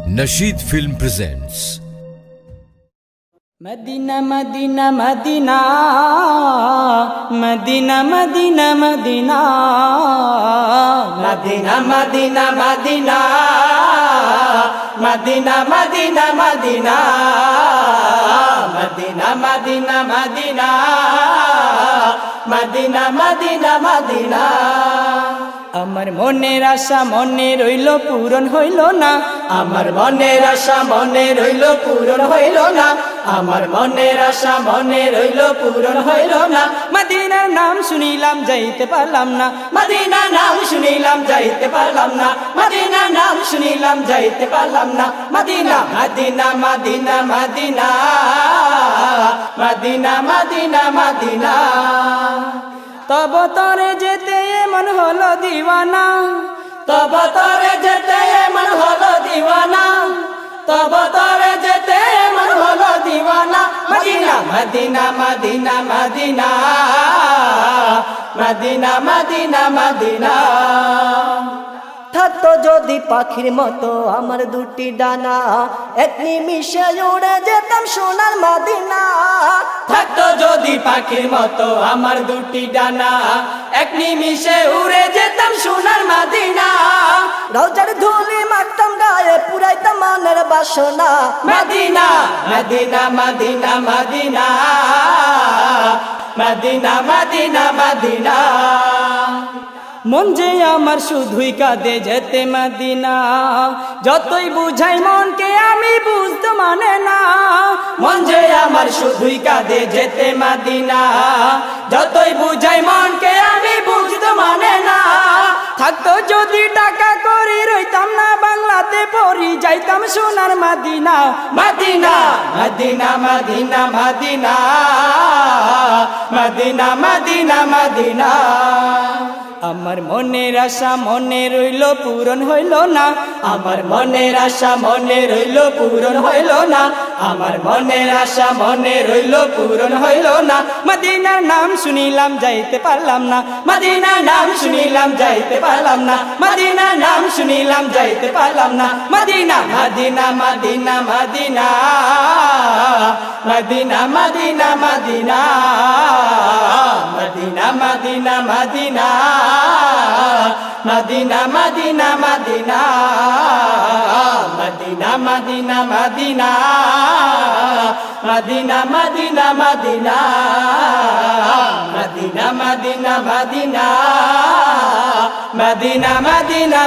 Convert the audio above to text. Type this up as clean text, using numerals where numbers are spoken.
Nasheed Film presents Madina Madina Madina Madina Madina Madina Madina Madina Madina Madina Madina Madina Madina Madina Madina Madina Madina Madina আমার মনের আশা মনে রইল পূরণ হইল না আমার মনের আশা মনে রইল পূরণ হইল না আমার মনের আশা মনে রইল পূরণ হইল না মদিনার নাম শুনিলাম যাইতে পারলাম না মদিনার নাম শুনিলাম যাইতে পারলাম না মদিনার নাম শুনিলাম যাইতে পারলাম না Madina Madina Madina Madina Madina Madina Madina তব তরে যেতে মন হলো দিওয়ানা তব তরে যেতে মন হলো দিওয়ানা তব তরে যেতে মন হলো দিওয়ানা Madina Madina Madina Madina Madina Madina Madina থাকতো যদি পাখির মতো আমার দুটি ডানা এক নিমিষে উড়ে যেতাম সোনার মদিনা থাকতো যদি পাখির মতো আমার দুটি ডানা এক নিমিষে উড়ে যেতাম সোনার মদিনা রওজার ধুলি মাখতাম গায়ে পুরাইতাম মনের বাসনা Madina Madina Madina Madina Madina Madina Madina মন যে আমার শুধুই কাঁদে যেতে মদিনা যতই বুঝাই মনকে আমি বুঝতে মানে না মন যে আমার শুধুই কাঁদে যেতে মদিনা যতই বুঝাই মনকে আমি বুঝতে মানে না থাকতো যদি টাকা করি রইতাম না বাংলাতে পড়ি যাইতাম সোনার Madina Madina Madina Madina Madina Madina Madina Madina আমার মনের আশা মনে রইল পূরণ হইল না আমার মনের আশা মনে রইল পূরণ হইল না আমার মনের আশা মনে রইল পূরণ হইল না মদিনার নাম শুনিলাম যাইতে পারলাম না মদিনার নাম শুনিলাম যাইতে পারলাম না মদিনার নাম শুনিলাম যাইতে পারলাম না Madina Madina Madina Madina Madina Madina Madina Madina Madina Madina Madina Madina Madina Madina Madina Madina Madina Madina Madina Madina Madina Madina Madina Madina